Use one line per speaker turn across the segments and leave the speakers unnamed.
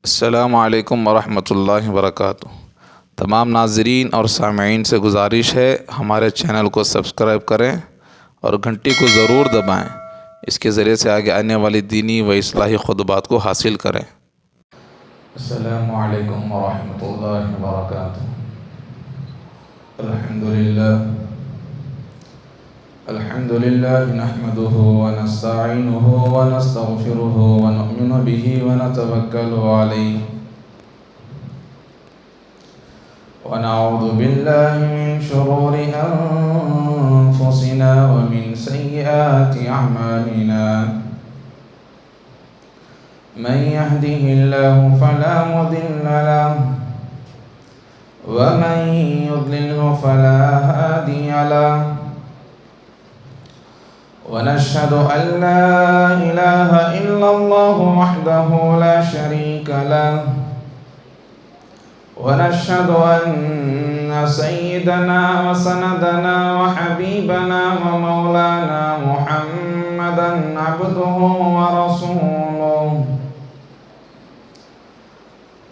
السلام علیکم ورحمۃ اللہ وبرکاتہ۔ تمام ناظرین اور سامعین سے گزارش ہے ہمارے چینل کو سبسکرائب کریں اور گھنٹی کو ضرور دبائیں، اس کے ذریعے سے آگے آنے والی دینی و اصلاحی خطبات کو حاصل کریں۔ السلام علیکم ورحمۃ اللہ وبرکاتہ۔ الحمد لله نحمده ونستعينه ونستغفره ونؤمن به ونتوكل عليه ونعوذ بالله من شرور أنفسنا ومن سيئات أعمالنا، من يهده الله فلا مضل له ومن يضلله فلا هادي له، ونشهد أن لا إله إلا الله وحده لا شريك له، ونشهد أن سيدنا وسندنا وحبيبنا ومولانا محمدا عبده ورسوله،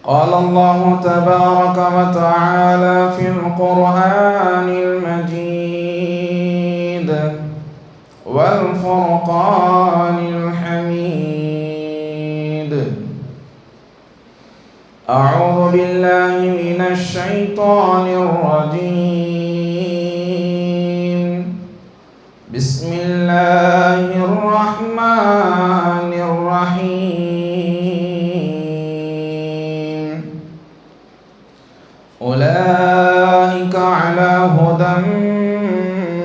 قال الله تبارك وتعالى في القرآن المجيد والفرقان الحميد، أعوذ بالله من الشيطان الرجيم، بسم الله الرحمن الرحيم، أولئك على هدى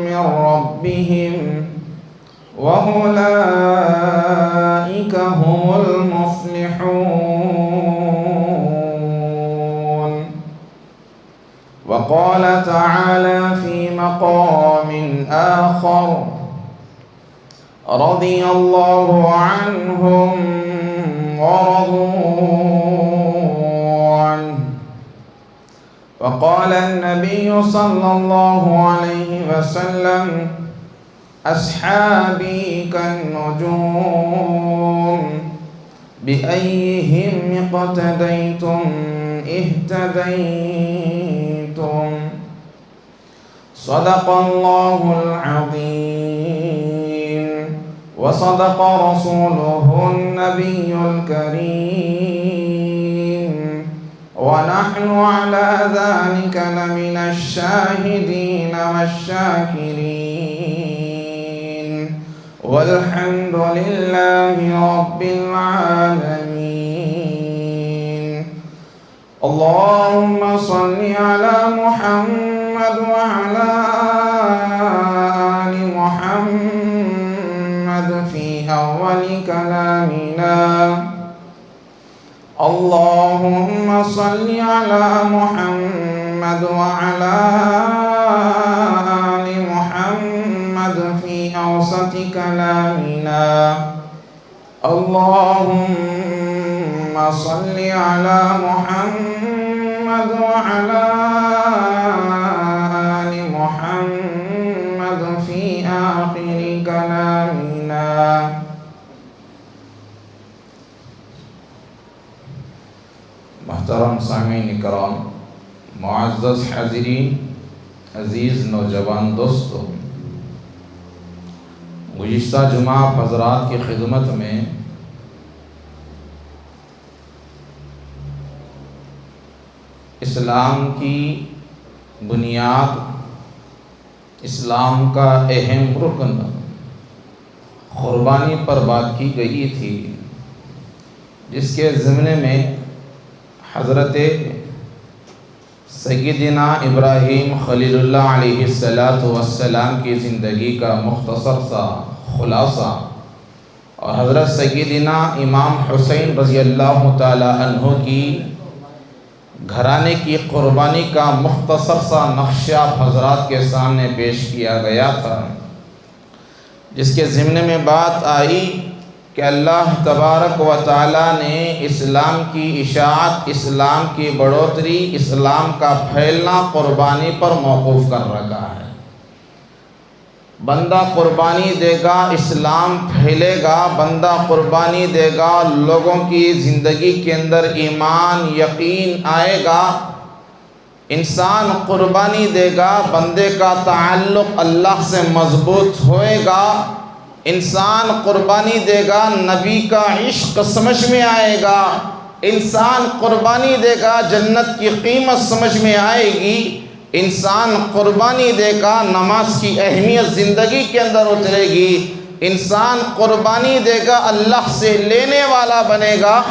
من ربهم وأولئك هم المفلحون، وقال تعالى في مقام آخر، رضي الله عنهم ورضوا عنه، وقال النبي صلى الله عليه وسلم أصحابي كالنجوم بأيهم اقتديتم اهتديتم، صدق الله العظيم وصدق رسوله النبي الكريم، ونحن على ذلك لمن الشاهدين والشاكرين، والحمد لله رب العالمين۔ اللهم صل على محمد وعلى آل محمد في أول كلامنا، اللهم صل على محمد وعلى آل محمد في أوسط كلامنا، اللهم صل على محمد وعلى آل محمد في آخر كلامنا۔ محترم سامعین کرام، معزز حاضرین، عزیز نوجوان دوستو، گزشتہ جمعہ حضرات کی خدمت میں اسلام کی بنیاد، اسلام کا اہم رکن قربانی پر بات کی گئی تھی، جس کے ضمن میں حضرت سیدنا ابراہیم خلیل اللہ علیہ السلام کی زندگی کا مختصر سا خلاصہ اور حضرت سیدنا امام حسین رضی اللہ تعالی عنہ کی گھرانے کی قربانی کا مختصر سا نقشہ حضرات کے سامنے پیش کیا گیا تھا، جس کے ضمن میں بات آئی کہ اللہ تبارک و تعالیٰ نے اسلام کی اشاعت، اسلام کی بڑھوتری، اسلام کا پھیلنا قربانی پر موقوف کر رکھا ہے۔ بندہ قربانی دے گا اسلام پھیلے گا، بندہ قربانی دے گا لوگوں کی زندگی کے اندر ایمان یقین آئے گا، انسان قربانی دے گا بندے کا تعلق اللہ سے مضبوط ہوئے گا، انسان قربانی دے گا نبی کا عشق سمجھ میں آئے گا، انسان قربانی دے گا جنت کی قیمت سمجھ میں آئے گی، انسان قربانی دے گا نماز کی اہمیت زندگی کے اندر اترے گی، انسان قربانی دے گا اللہ سے لینے والا بنے گا،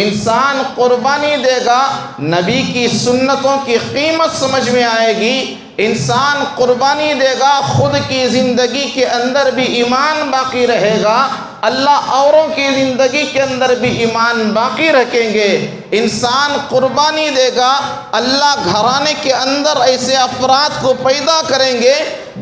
انسان قربانی دے گا نبی کی سنتوں کی قیمت سمجھ میں آئے گی، انسان قربانی دے گا خود کی زندگی کے اندر بھی ایمان باقی رہے گا، اللہ اوروں کی زندگی کے اندر بھی ایمان باقی رکھیں گے، انسان قربانی دے گا اللہ گھرانے کے اندر ایسے افراد کو پیدا کریں گے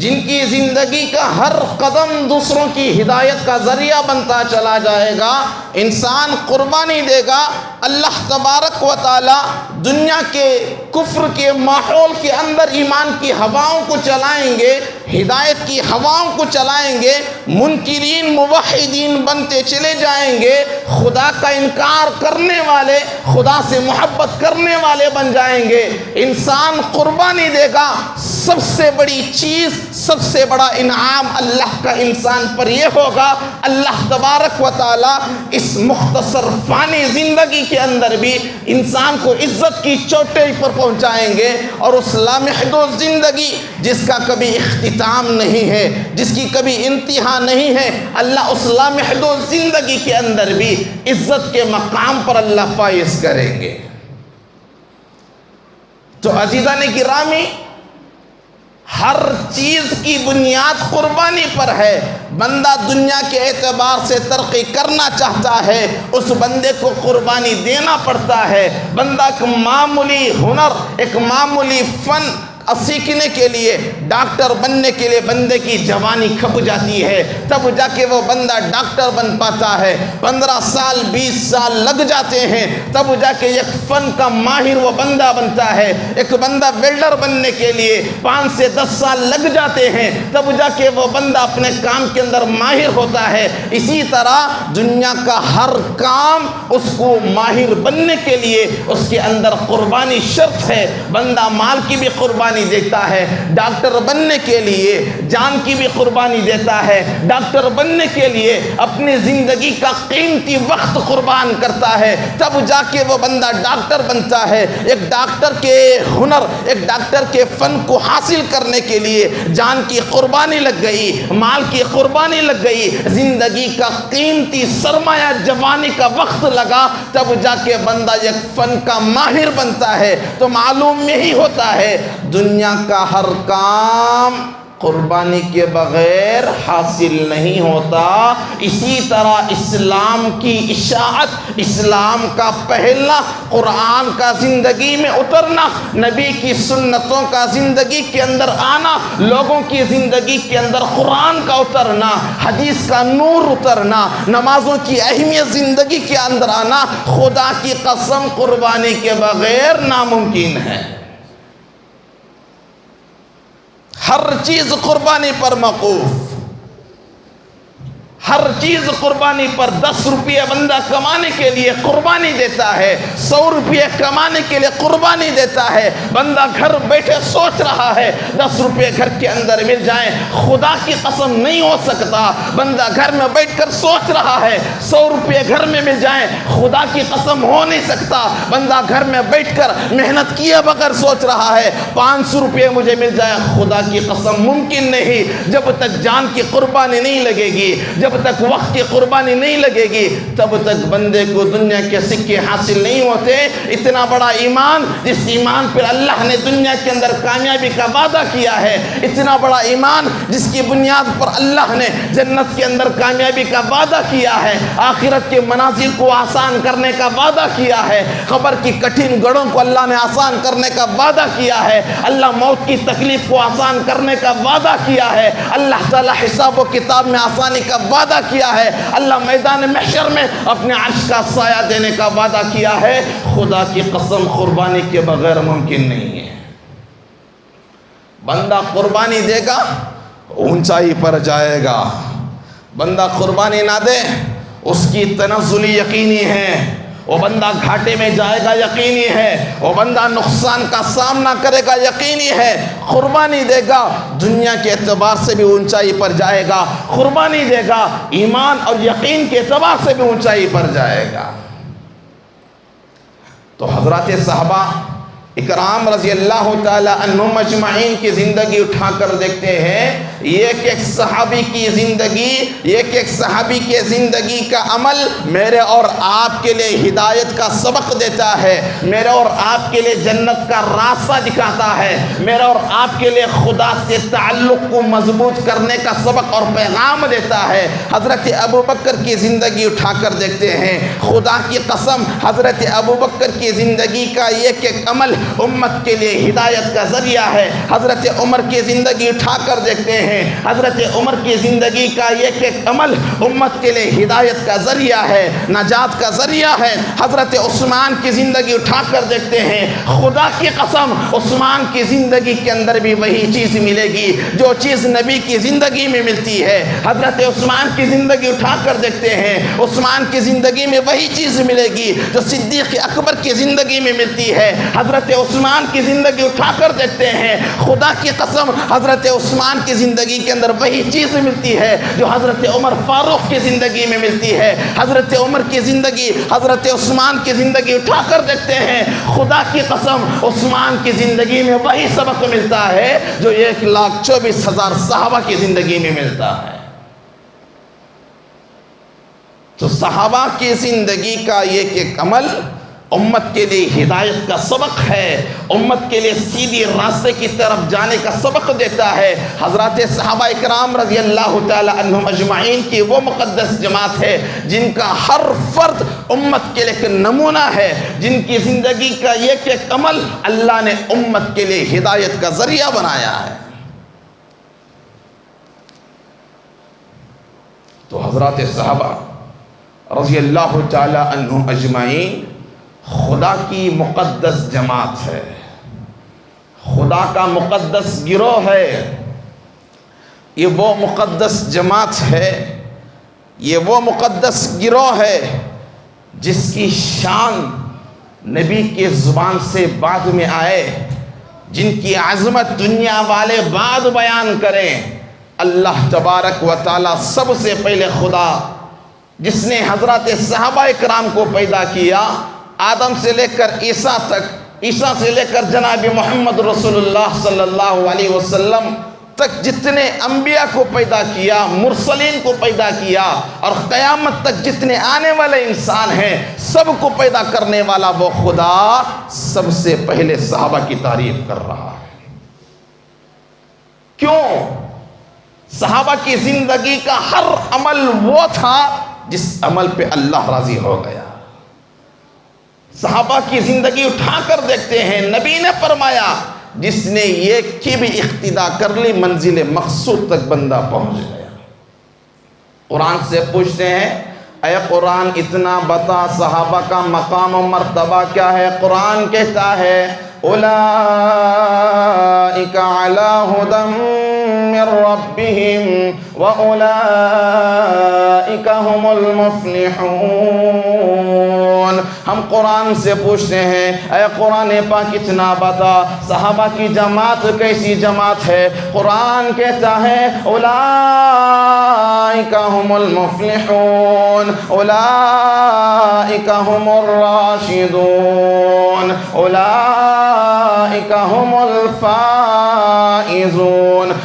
جن کی زندگی کا ہر قدم دوسروں کی ہدایت کا ذریعہ بنتا چلا جائے گا، انسان قربانی دے گا اللہ تبارک و تعالی دنیا کے کفر کے ماحول کے اندر ایمان کی ہواؤں کو چلائیں گے، ہدایت کی ہواؤں کو چلائیں گے، منکرین موحدین بنتے چلے جائیں گے، خدا کا انکار کرنے والے خدا سے محبت کرنے والے بن جائیں گے، انسان قربانی دے گا سب سے بڑی چیز، سب سے بڑا انعام اللہ کا انسان پر یہ ہوگا، اللہ تبارک و تعالی اس مختصر فانی زندگی کے اندر بھی انسان کو عزت کی چوٹی پر پہنچائیں گے، اور اس لامحدود زندگی جس کا کبھی اختتام نہیں ہے، جس کی کبھی انتہا نہیں ہے، اللہ اس لامحدود زندگی کے اندر بھی عزت کے مقام پر اللہ فائز کریں گے۔ تو عزیزان گرامی، ہر چیز کی بنیاد قربانی پر ہے، بندہ دنیا کے اعتبار سے ترقی کرنا چاہتا ہے اس بندے کو قربانی دینا پڑتا ہے، بندہ ایک معمولی ہنر، ایک معمولی فن سیکھنے کے لیے، ڈاکٹر بننے کے لیے بندے کی جوانی کھپ جاتی ہے، تب جا کے وہ بندہ ڈاکٹر بن پاتا ہے، 15 سال 20 سال لگ جاتے ہیں تب جا کے ایک فن کا ماہر وہ بندہ بنتا ہے، ایک بندہ ویلڈر بننے کے لیے 5 سے 10 سال لگ جاتے ہیں تب جا کے وہ بندہ اپنے کام کے اندر ماہر ہوتا ہے، اسی طرح دنیا کا ہر کام اس کو ماہر بننے کے لیے اس کے اندر قربانی شرط ہے، بندہ مال کی بھی قربانی دیتا ہے، ڈاکٹر بننے کے لیے جان کی بھی قربانی دیتا ہے، ڈاکٹر بننے کے لیے اپنی زندگی کا قیمتی وقت قربان کرتا ہے، تب جا کے وہ بندہ ڈاکٹر بنتا ہے۔ ایک ڈاکٹر کے ہنر، ایک ڈاکٹر کے فن کو حاصل کرنے کے لیے جان کی قربانی لگ گئی، مال کی قربانی لگ گئی، زندگی کا قیمتی سرمایہ جوانی کا وقت لگا، تب جا کے بندہ ایک فن کا ماہر بنتا ہے۔ تو معلوم یہی ہوتا ہے دنیا کا ہر کام قربانی کے بغیر حاصل نہیں ہوتا، اسی طرح اسلام کی اشاعت، اسلام کا پھیلنا، قرآن کا زندگی میں اترنا، نبی کی سنتوں کا زندگی کے اندر آنا، لوگوں کی زندگی کے اندر قرآن کا اترنا، حدیث کا نور اترنا، نمازوں کی اہمیت زندگی کے اندر آنا، خدا کی قسم قربانی کے بغیر ناممکن ہے۔ ہر چیز قربانی پر موقوف، ہر چیز قربانی پر، 10 روپیہ بندہ کمانے کے لیے قربانی دیتا ہے، 100 روپیہ کمانے کے لیے قربانی دیتا ہے، بندہ گھر بیٹھے سوچ رہا ہے 10 روپیہ گھر کے اندر مل جائیں، خدا کی قسم نہیں ہو سکتا، بندہ گھر میں بیٹھ کر سوچ رہا ہے 100 روپیہ گھر میں مل جائیں، خدا کی قسم ہو نہیں سکتا، بندہ گھر میں بیٹھ کر محنت کیے بغیر سوچ رہا ہے 500 روپیہ مجھے مل جائے، خدا کی قسم ممکن نہیں، جب تک جان کی قربانی نہیں لگے گی، جب تک وقت کی قربانی نہیں لگے گی، تب تک بندے کو دنیا کے سکے حاصل نہیں ہوتے۔ اتنا بڑا ایمان جس ایمان پر اللہ نے دنیا کے اندر کامیابی کا وعدہ کیا ہے، اتنا بڑا ایمان جس کی بنیاد پر اللہ نے جنت کے اندر کامیابی کا وعدہ کیا ہے، آخرت کے منازل کو آسان کرنے کا وعدہ کیا ہے، قبر کی کٹھن گڑھوں کو اللہ نے آسان کرنے کا وعدہ کیا ہے، اللہ موت کی تکلیف کو آسان کرنے کا وعدہ کیا ہے، اللہ تعالی حساب و کتاب میں آسانی کا وعدہ کیا ہے، اللہ میدان محشر میں اپنے عرش کا سایہ دینے کا وعدہ کیا ہے، خدا کی قسم قربانی کے بغیر ممکن نہیں ہے۔ بندہ قربانی دے گا اونچائی پر جائے گا۔ بندہ قربانی نہ دے اس کی تنزلی یقینی ہے، وہ بندہ گھاٹے میں جائے گا یقینی ہے، وہ بندہ نقصان کا سامنا کرے گا یقینی ہے۔ قربانی دے گا دنیا کے اعتبار سے بھی اونچائی پر جائے گا، قربانی دے گا ایمان اور یقین کے اعتبار سے بھی اونچائی پر جائے گا۔ تو حضرات صحابہ اکرام رضی اللہ تعالی عنہم اجمعین کی زندگی اٹھا کر دیکھتے ہیں، ایک ایک صحابی کی زندگی، ایک ایک صحابی کے زندگی کا عمل میرے اور آپ کے لیے ہدایت کا سبق دیتا ہے، میرے اور آپ کے لیے جنت کا راستہ دکھاتا ہے، میرے اور آپ کے لیے خدا سے تعلق کو مضبوط کرنے کا سبق اور پیغام دیتا ہے۔ حضرت ابوبکر کی زندگی اٹھا کر دیکھتے ہیں، خدا کی قسم حضرت ابوبکر کی زندگی کا ایک ایک عمل امت کے لیے ہدایت کا ذریعہ ہے۔ حضرت عمر کی زندگی اٹھا کر دیکھتے ہیں، حضرت عمر کی زندگی کا ایک ایک عمل امت کے لیے ہدایت کا ذریعہ ہے، نجات کا ذریعہ ہے۔ حضرت عثمان کی زندگی اٹھا کر دیکھتے ہیں، خدا کی قسم عثمان کی زندگی کے اندر بھی وہی چیز ملے گی جو چیز نبی کی زندگی میں ملتی ہے۔ حضرت عثمان کی زندگی اٹھا کر دیکھتے ہیں، عثمان کی زندگی میں وہی چیز ملے گی جو صدیق اکبر کی زندگی میں ملتی ہے۔ حضرت عثمان کی زندگی اٹھا کر دیکھتے ہیں، خدا کی قسم حضرت عثمان کی زندگی کے اندر وہی چیز ملتی ہے جو حضرت عمر فاروق کی زندگی میں ملتی ہے۔ حضرت عمر کی زندگی، حضرت عثمان کی زندگی اٹھا کر دیکھتے ہیں، خدا کی قسم عثمان کی زندگی میں وہی سبق ملتا ہے جو 1,24,000 صحابہ کی زندگی میں ملتا ہے۔ تو صحابہ کی زندگی کا ایک ایک عمل امت کے لیے ہدایت کا سبق ہے، امت کے لیے سیدھی راستے کی طرف جانے کا سبق دیتا ہے۔ حضرات صحابہ اکرام رضی اللہ تعالی عنہم اجمعین کی وہ مقدس جماعت ہے جن کا ہر فرد امت کے لیے ایک نمونہ ہے، جن کی زندگی کا ایک ایک عمل اللہ نے امت کے لیے ہدایت کا ذریعہ بنایا ہے۔ تو حضرات صحابہ رضی اللہ تعالی عنہم اجمعین خدا کی مقدس جماعت ہے، خدا کا مقدس گروہ ہے، یہ وہ مقدس جماعت ہے، یہ وہ مقدس گروہ ہے جس کی شان نبی کی زبان سے بعد میں آئے، جن کی عظمت دنیا والے بعد بیان کریں۔ اللہ تبارک و تعالی سب سے پہلے خدا جس نے حضرات صحابہ اکرام کو پیدا کیا، آدم سے لے کر عیسیٰ تک، عیسیٰ سے لے کر جناب محمد رسول اللہ صلی اللہ علیہ وسلم تک جتنے انبیاء کو پیدا کیا، مرسلین کو پیدا کیا، اور قیامت تک جتنے آنے والے انسان ہیں سب کو پیدا کرنے والا وہ خدا سب سے پہلے صحابہ کی تعریف کر رہا ہے۔ کیوں؟ صحابہ کی زندگی کا ہر عمل وہ تھا جس عمل پہ اللہ راضی ہو گیا۔ صحابہ کی زندگی اٹھا کر دیکھتے ہیں، نبی نے فرمایا جس نے یہ کی بھی اقتدا کر لی منزل مقصود تک بندہ پہنچ گیا۔ قرآن سے پوچھتے ہیں اے قرآن اتنا بتا صحابہ کا مقام و مرتبہ کیا ہے؟ قرآن کہتا ہے اولئک علی ھدی من ربہم واولئک ھم المفلحون۔ ہم قرآن سے پوچھتے ہیں اے قرآن پاک اتنا بتا صحابہ کی جماعت کیسی جماعت ہے؟ قرآن کہتا ہے اولئک ھم المفلحون، اولئک ھم الراشدون، اولئک ھم الفائزون۔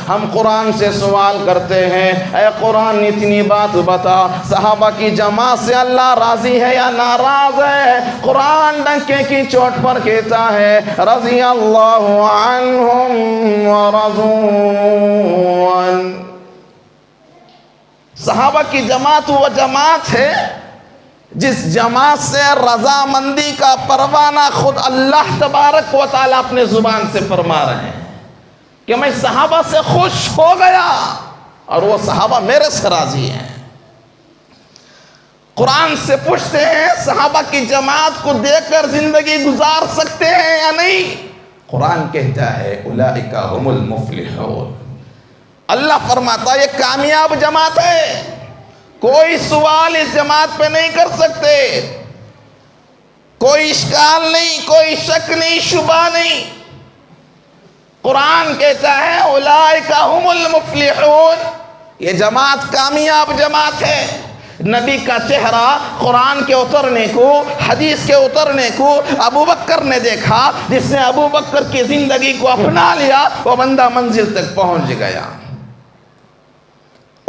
ہم قرآن سے سوال کرتے ہیں اے قرآن اتنی بات بتا صحابہ کی جماعت سے اللہ راضی ہے یا ناراض ہے؟ قرآن ڈنکے کی چوٹ پر کہتا ہے رضی اللہ عنہم ورضوا عنہ۔ صحابہ کی جماعت وہ جماعت ہے جس جماعت سے رضامندی کا پروانہ خود اللہ تبارک و تعالی اپنے زبان سے فرما رہے ہیں کہ میں صحابہ سے خوش ہو گیا اور وہ صحابہ میرے سے راضی ہیں۔ قرآن سے پوچھتے ہیں صحابہ کی جماعت کو دیکھ کر زندگی گزار سکتے ہیں یا نہیں؟ قرآن کہتا ہے اولئک ھم المفلحون، اللہ فرماتا ہے یہ کامیاب جماعت ہے، کوئی سوال اس جماعت پہ نہیں کر سکتے، کوئی اشکال نہیں، کوئی شک نہیں، شبہ نہیں۔ قرآن کہتا ہے اولئک ھم المفلحون، یہ جماعت کامیاب جماعت ہے۔ نبی کا چہرہ قرآن کے اترنے کو، حدیث کے اترنے کو ابو بکر نے دیکھا، جس نے ابو بکر کی زندگی کو اپنا لیا وہ بندہ منزل تک پہنچ گیا۔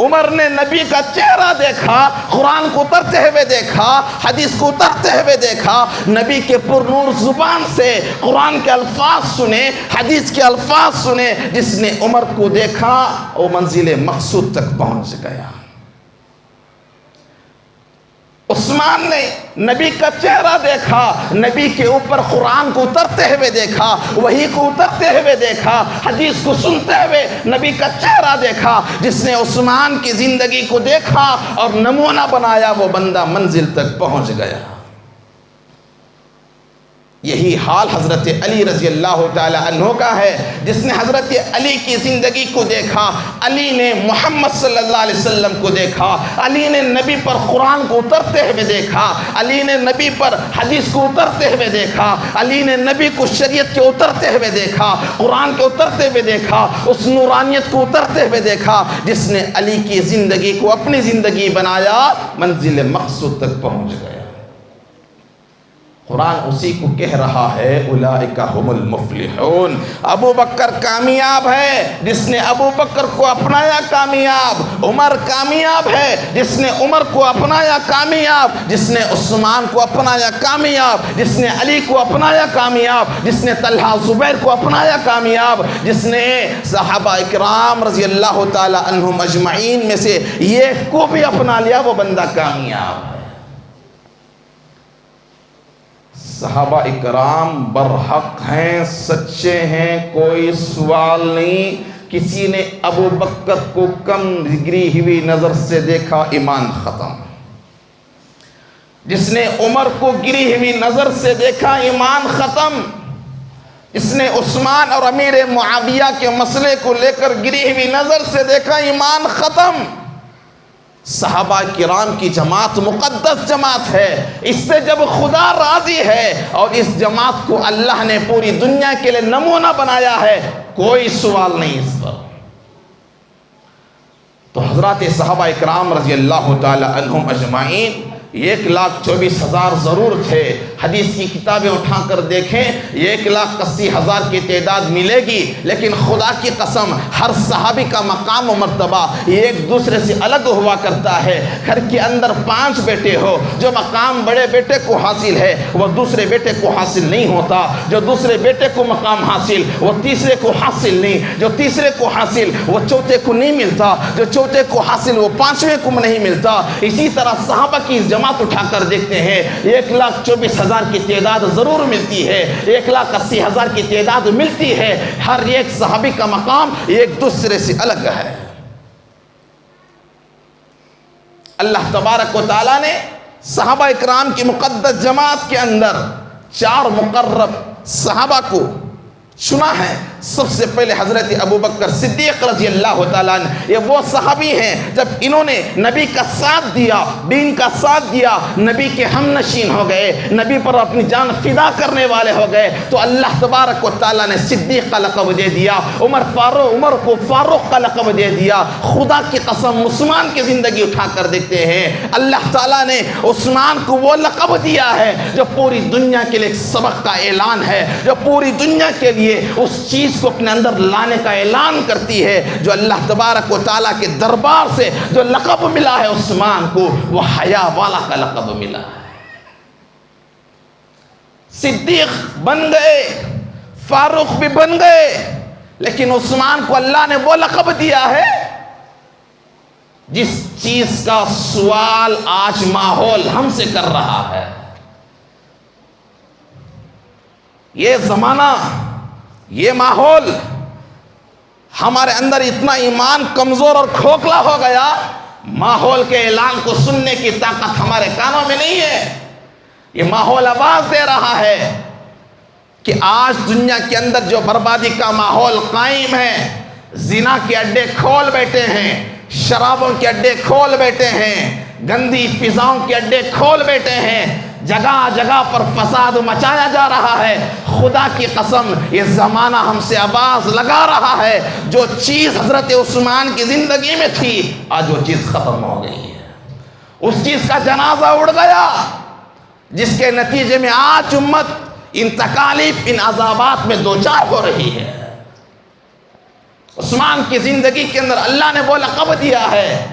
عمر نے نبی کا چہرہ دیکھا، قرآن کو اترتے ہوئے دیکھا، حدیث کو اترتے ہوئے دیکھا، نبی کے پرنور زبان سے قرآن کے الفاظ سنے، حدیث کے الفاظ سنے۔ جس نے عمر کو دیکھا وہ منزل مقصود تک پہنچ گیا۔ عثمان نے نبی کا چہرہ دیکھا، نبی کے اوپر قرآن کو اترتے ہوئے دیکھا، وحی کو اترتے ہوئے دیکھا، حدیث کو سنتے ہوئے نبی کا چہرہ دیکھا۔ جس نے عثمان کی زندگی کو دیکھا اور نمونہ بنایا وہ بندہ منزل تک پہنچ گیا۔ یہی حال حضرت علی رضی اللہ تعالی عنہ کا ہے۔ جس نے حضرت علی کی زندگی کو دیکھا، علی نے محمد صلی اللہ علیہ وسلم کو دیکھا، علی نے نبی پر قرآن کو اترتے ہوئے دیکھا، علی نے نبی پر حدیث کو اترتے ہوئے دیکھا، علی نے نبی کو شریعت کے اترتے ہوئے دیکھا، قرآن کے اترتے ہوئے دیکھا، اس نورانیت کو اترتے ہوئے دیکھا۔ جس نے علی کی زندگی کو اپنی زندگی بنایا، منزل مقصود تک پہنچ گیا۔ قرآن اسی کو کہہ رہا ہے اولئک ھم المفلحون۔ ابو بکر کامیاب ہے، جس نے ابو بکر کو اپنایا کامیاب۔ عمر کامیاب ہے، جس نے عمر کو اپنایا کامیاب۔ جس نے عثمان کو اپنایا کامیاب، جس نے علی کو اپنایا کامیاب، جس نے طلحہ زبیر کو اپنایا کامیاب، جس نے صحابہ اکرام رضی اللہ تعالی عنہم اجمعین میں سے ایک کو بھی اپنا لیا وہ بندہ کامیاب ہے۔ صحابہ اکرام برحق ہیں، سچے ہیں، کوئی سوال نہیں۔ کسی نے ابو بکر کو کم گری ہوئی نظر سے دیکھا، ایمان ختم۔ جس نے عمر کو گری ہوئی نظر سے دیکھا، ایمان ختم۔ جس نے عثمان اور امیر معاویہ کے مسئلے کو لے کر گری ہوئی نظر سے دیکھا، ایمان ختم۔ صحابہ کرام کی جماعت مقدس جماعت ہے۔ اس سے جب خدا راضی ہے اور اس جماعت کو اللہ نے پوری دنیا کے لیے نمونہ بنایا ہے، کوئی سوال نہیں اس پر۔ تو حضرات صحابہ اکرام رضی اللہ تعالی عنہم اجمعین 1,24,000 ضرور تھے۔ حدیث کی کتابیں اٹھا کر دیکھیں 1,80,000 کی تعداد ملے گی، لیکن خدا کی قسم ہر صحابی کا مقام و مرتبہ ایک دوسرے سے الگ ہوا کرتا ہے۔ گھر کے اندر 5 بیٹے ہو، جو مقام بڑے بیٹے کو حاصل ہے وہ دوسرے بیٹے کو حاصل نہیں ہوتا، جو دوسرے بیٹے کو مقام حاصل وہ تیسرے کو حاصل نہیں، جو تیسرے کو حاصل وہ چوتھے کو نہیں ملتا، جو چوتھے کو حاصل وہ 5ویں کو نہیں ملتا۔ اسی طرح صحابہ کی جماعت اٹھا کر دیکھتے ہیں 1,24,000 کی تعداد ضرور ملتی ہے، 1,80,000 کی تعداد ملتی ہے۔ ہر ایک صحابی کا مقام ایک دوسرے سے الگ ہے۔ اللہ تبارک و تعالیٰ نے صحابہ اکرام کی مقدس جماعت کے اندر 4 مقرب صحابہ کو چنا ہے۔ سب سے پہلے حضرت ابوبکر صدیق رضی اللہ تعالیٰ عنہ، یہ وہ صحابی ہیں جب انہوں نے نبی کا ساتھ دیا، دین کا ساتھ دیا، نبی کے ہم نشین ہو گئے، نبی پر اپنی جان فدا کرنے والے ہو گئے، تو اللہ تبارک و تعالیٰ نے صدیق کا لقب دے دیا، عمر کو فاروق کا لقب دے دیا۔ خدا کی قسم عثمان کی زندگی اٹھا کر دیکھتے ہیں، اللہ تعالیٰ نے عثمان کو وہ لقب دیا ہے جو پوری دنیا کے لیے ایک سبق کا اعلان ہے، جو پوری دنیا کے لیے اس چیز کو اپنے اندر لانے کا اعلان کرتی ہے۔ جو اللہ تبارک و تعالیٰ کے دربار سے جو لقب ملا ہے عثمان کو، وہ حیا والا کا لقب ملا ہے۔ صدیق بن گئے، فاروق بھی بن گئے، لیکن عثمان کو اللہ نے وہ لقب دیا ہے جس چیز کا سوال آج ماحول ہم سے کر رہا ہے۔ یہ زمانہ، یہ ماحول، ہمارے اندر اتنا ایمان کمزور اور کھوکھلا ہو گیا، ماحول کے اعلان کو سننے کی طاقت ہمارے کانوں میں نہیں ہے۔ یہ ماحول آواز دے رہا ہے کہ آج دنیا کے اندر جو بربادی کا ماحول قائم ہے، زنا کے اڈے کھول بیٹھے ہیں، شرابوں کے اڈے کھول بیٹھے ہیں، گندی فضاؤں کے اڈے کھول بیٹھے ہیں، جگہ جگہ پر فساد مچایا جا رہا ہے۔ خدا کی قسم یہ زمانہ ہم سے آواز لگا رہا ہے، جو چیز حضرت عثمان کی زندگی میں تھی آج وہ چیز ختم ہو گئی ہے، اس چیز کا جنازہ اڑ گیا، جس کے نتیجے میں آج امت ان تکالیف، ان عذابات میں دوچار ہو رہی ہے۔ عثمان کی زندگی کے اندر اللہ نے وہ لقب دیا ہے۔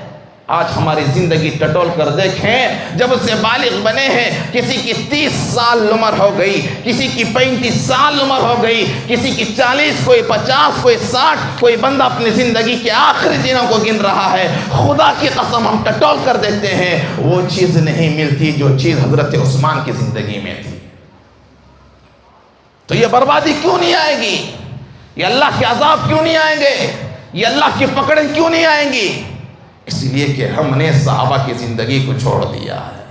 آج ہماری زندگی ٹٹول کر دیکھیں، جب سے بالغ بنے ہیں، کسی کی 30 سال عمر ہو گئی، کسی کی 35 سال عمر ہو گئی، کسی کی 40، کوئی 50، کوئی 60، کوئی بندہ اپنی زندگی کے آخری دنوں کو گن رہا ہے۔ خدا کی قسم ہم ٹٹول کر دیتے ہیں، وہ چیز نہیں ملتی جو چیز حضرت عثمان کی زندگی میں تھی۔ تو یہ بربادی کیوں نہیں آئے گی؟ یہ اللہ کے عذاب کیوں نہیں آئیں گے؟ یہ اللہ کی پکڑیں کیوں نہیں آئیں گی؟ اس لیے کہ ہم نے صحابہ کی زندگی کو چھوڑ دیا ہے۔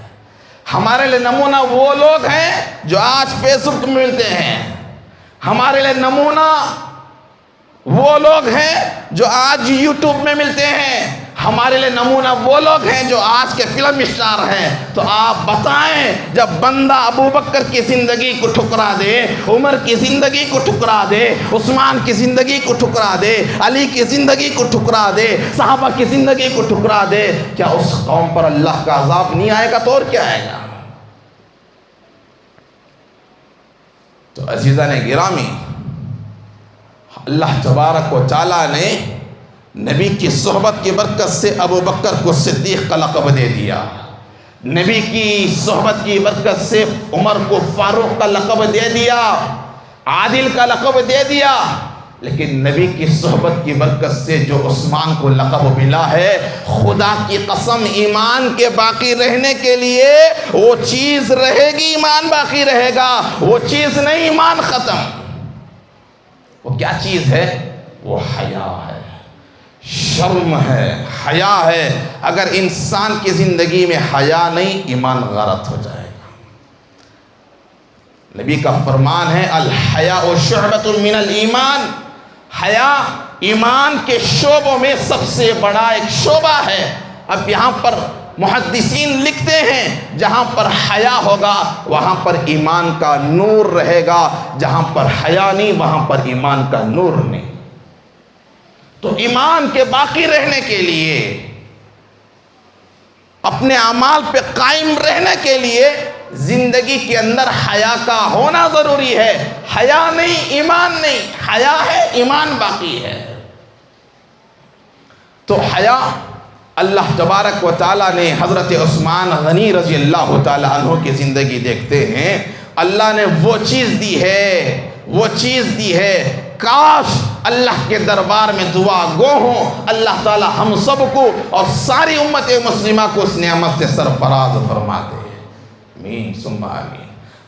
ہمارے لیے نمونہ وہ لوگ ہیں جو آج فیس بک میں ملتے ہیں، ہمارے لیے نمونہ وہ لوگ ہیں جو آج یوٹیوب میں ملتے ہیں، ہمارے لیے نمونہ وہ لوگ ہیں جو آج کے فلم اسٹار ہیں۔ تو آپ بتائیں، جب بندہ ابو بکر کی زندگی کو ٹھکرا دے، عمر کی زندگی کو ٹھکرا دے، عثمان کی زندگی کو ٹھکرا دے، علی کی زندگی کو ٹھکرا دے، صحابہ کی زندگی کو ٹھکرا دے، کیا اس قوم پر اللہ کا عذاب نہیں آئے گا؟ تو اور کیا آئے گا؟ تو عزیزان گرامی، اللہ تبارک و تعالیٰ نے نبی کی صحبت کی برکت سے ابو بکر کو صدیق کا لقب دے دیا، نبی کی صحبت کی برکت سے عمر کو فاروق کا لقب دے دیا، عادل کا لقب دے دیا، لیکن نبی کی صحبت کی برکت سے جو عثمان کو لقب ملا ہے، خدا کی قسم ایمان کے باقی رہنے کے لیے وہ چیز رہے گی، ایمان باقی رہے گا، وہ چیز نہیں ایمان ختم۔ وہ کیا چیز ہے؟ وہ حیا ہے، شرم ہے، حیا ہے۔ اگر انسان کی زندگی میں حیا نہیں، ایمان غارت ہو جائے گا۔ نبی کا فرمان ہے الحیاء شعبۃ من الایمان، حیا ایمان کے شعبوں میں سب سے بڑا ایک شعبہ ہے۔ اب یہاں پر محدثین لکھتے ہیں جہاں پر حیا ہوگا وہاں پر ایمان کا نور رہے گا، جہاں پر حیا نہیں وہاں پر ایمان کا نور نہیں۔ تو ایمان کے باقی رہنے کے لیے، اپنے اعمال پہ قائم رہنے کے لیے زندگی کے اندر حیا کا ہونا ضروری ہے۔ حیا نہیں ایمان نہیں، حیا ہے ایمان باقی ہے۔ تو حیا اللہ تبارک و تعالیٰ نے حضرت عثمان غنی رضی اللہ تعالیٰ عنہ کی زندگی دیکھتے ہیں، اللہ نے وہ چیز دی ہے، وہ چیز دی ہے۔ کاش اللہ کے دربار میں دعا گو ہوں، اللہ تعالیٰ ہم سب کو اور ساری امت مسلمہ کو اس نعمت سے سرفراز فرما دے، آمین ثم آمین۔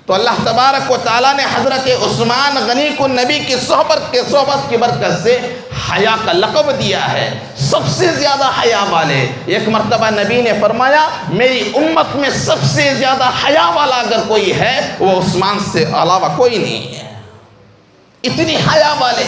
تو اللہ تبارک و تعالیٰ نے حضرت عثمان غنی کو نبی کی صحبت کی برکت سے حیا کا لقب دیا ہے، سب سے زیادہ حیا والے۔ ایک مرتبہ نبی نے فرمایا میری امت میں سب سے زیادہ حیا والا اگر کوئی ہے وہ عثمان سے علاوہ کوئی نہیں ہے، اتنی حیا والے۔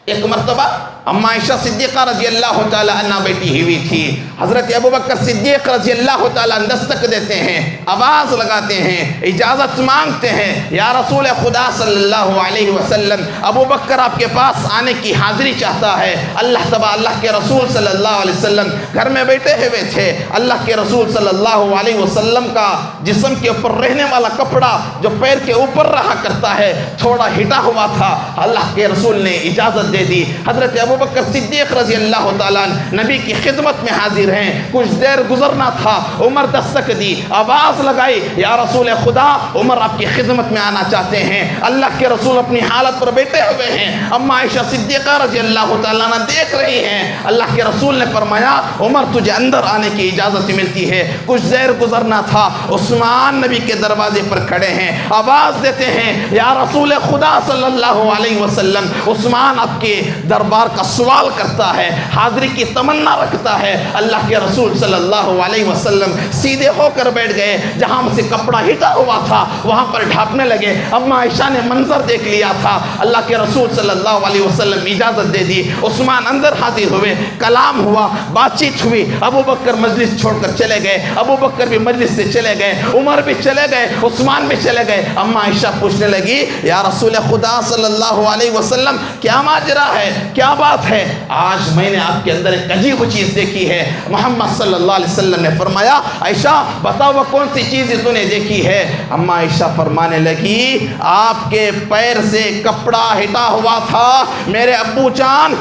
ایک مرتبہ اما عائشہ صدیقہ رضی اللہ تعالیٰ عنہ بیٹھی ہوئی تھی، حضرت ابوبکر صدیق رضی اللہ تعالیٰ عنہ دستک دیتے ہیں، آواز لگاتے ہیں، اجازت مانگتے ہیں، یا رسول خدا صلی اللہ علیہ وسلم ابوبکر آپ کے پاس آنے کی حاضری چاہتا ہے۔ اللہ کے رسول صلی اللہ علیہ وسلم گھر میں بیٹھے ہوئے تھے، اللہ کے رسول صلی اللہ علیہ وسلم کا جسم کے اوپر رہنے والا کپڑا جو پیر کے اوپر رہا کرتا ہے تھوڑا ہٹا ہوا تھا، اللہ کے رسول نے اجازت دے دی۔ حضرت ابوبکر صدیق رضی اللہ تعالیٰ نبی کی خدمت میں حاضر ہیں، کچھ دیر گزرنا تھا، عمر دستک دی، آواز لگائی، یا رسول خدا عمر آپ کی خدمت میں آنا چاہتے ہیں۔ اللہ کے رسول اپنی حالت پر بیٹھے ہوئے ہیں، اما عائشہ صدیقہ رضی اللہ تعالیٰ عنہ دیکھ رہی ہیں۔ اللہ کے رسول نے فرمایا عمر تجھے اندر آنے کی اجازت ملتی ہے۔ کچھ دیر گزرنا تھا، عثمان نبی کے دروازے پر کھڑے ہیں، آواز دیتے ہیں، یا رسول خدا صلی اللہ علیہ وسلم عثمان آپ کے دربار کا سوال کرتا ہے، حاضری کی تمنا رکھتا ہے۔ اللہ کے رسول صلی اللہ علیہ وسلم سیدھے ہو کر بیٹھ گئے، جہاں سے کپڑا ہٹا ہوا تھا وہاں پر ڈھانپنے لگے۔ اما عائشہ نے منظر دیکھ لیا تھا، اللہ کے رسول صلی اللہ علیہ وسلم اجازت دے دی، عثمان اندر حاضر ہوئے، کلام ہوا، بات چیت ہوئی۔ ابو بکر مجلس چھوڑ کر چلے گئے، ابو بکر بھی مجلس سے چلے گئے، عمر بھی چلے گئے، عثمان بھی چلے گئے۔ اما عائشہ پوچھنے لگی، یا رسول خدا صلی اللہ علیہ وسلم کیا ماجرا ہے، کیا بات ہے؟ آج میں نے آپ کے اندر ایک عجیب چیز دیکھی ہے۔ محمد صلی اللہ علیہ وسلم نے فرمایا، عائشہ بتاؤ وہ کون سی چیز تو نے دیکھی ہے؟ اما عائشہ فرمانے لگی، آپ کے پیر سے کپڑا ہٹا ہوا تھا، میرے ابو جان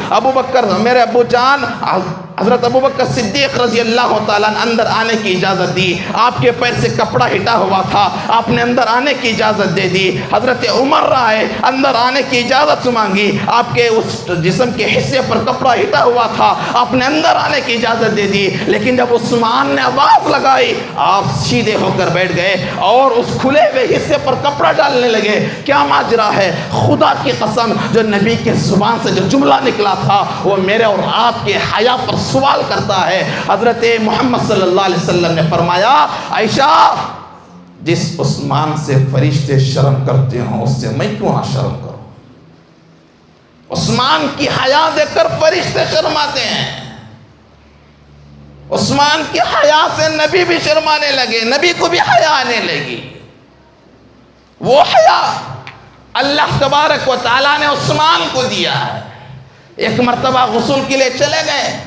حضرت ابو بکر صدیق رضی اللہ تعالیٰ اندر آنے کی اجازت دی، آپ کے پیر سے کپڑا ہٹا ہوا تھا، آپ نے اندر آنے کی اجازت دے دی۔ حضرت عمر آئے، اندر آنے کی اجازت مانگی، آپ کے اس جسم کے حصے پر کپڑا ہٹا ہوا تھا، آپ نے اندر آنے کی اجازت دے دی۔ لیکن جب عثمان نے آواز لگائی، آپ سیدھے ہو کر بیٹھ گئے اور اس کھلے ہوئے حصے پر کپڑا ڈالنے لگے۔ کیا ماجرا ہے؟ خدا کی قسم، جو نبی کے زبان سے جو جملہ نکلا تھا وہ میرے اور آپ کے حیا پر سوال کرتا ہے۔ حضرت محمد صلی اللہ علیہ وسلم نے فرمایا، عائشہ جس عثمان سے فرشتے شرم کرتے ہوں اس سے میں کیوں نہ شرم کروں؟ عثمان کی حیا دیکھ کر فرشتے شرماتے ہیں، عثمان کی حیا سے نبی بھی شرمانے لگے، نبی کو بھی حیا آنے لگی۔ وہ حیا اللہ تبارک و تعالیٰ نے عثمان کو دیا ہے۔ ایک مرتبہ غسل کے لیے چلے گئے،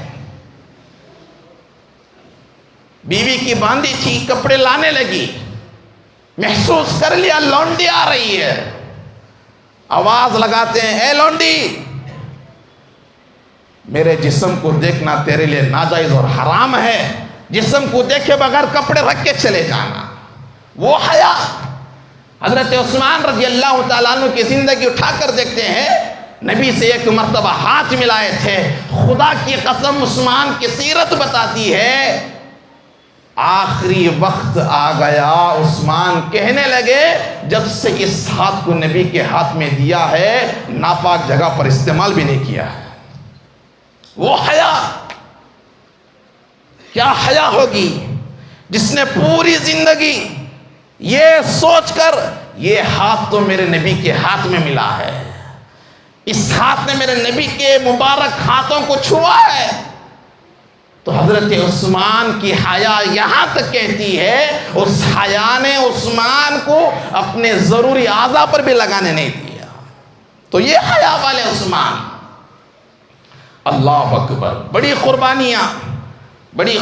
بیوی کی باندھی تھی، کپڑے لانے لگی، محسوس کر لیا لونڈی آ رہی ہے، آواز لگاتے ہیں، اے لونڈی، میرے جسم کو دیکھنا تیرے لیے ناجائز اور حرام ہے، جسم کو دیکھے بغیر کپڑے رکھ کے چلے جانا۔ وہ حیا حضرت عثمان رضی اللہ تعالیٰ عنہ کی زندگی اٹھا کر دیکھتے ہیں، نبی سے ایک مرتبہ ہاتھ ملائے تھے۔ خدا کی قسم عثمان کی سیرت بتاتی ہے، آخری وقت آ گیا، عثمان کہنے لگے جب سے اس ہاتھ کو نبی کے ہاتھ میں دیا ہے ناپاک جگہ پر استعمال بھی نہیں کیا ہے۔ وہ حیا، کیا حیا ہوگی جس نے پوری زندگی یہ سوچ کر، یہ ہاتھ تو میرے نبی کے ہاتھ میں ملا ہے، اس ہاتھ نے میرے نبی کے مبارک ہاتھوں کو چھوا ہے۔ تو حضرت عثمان کی حیا یہاں تک کہتی ہے، اس حیا نے عثمان کو اپنے ضروری اعضاء پر بھی لگانے نہیں دیا۔ تو یہ حیا والے عثمان، اللہ اکبر، بڑی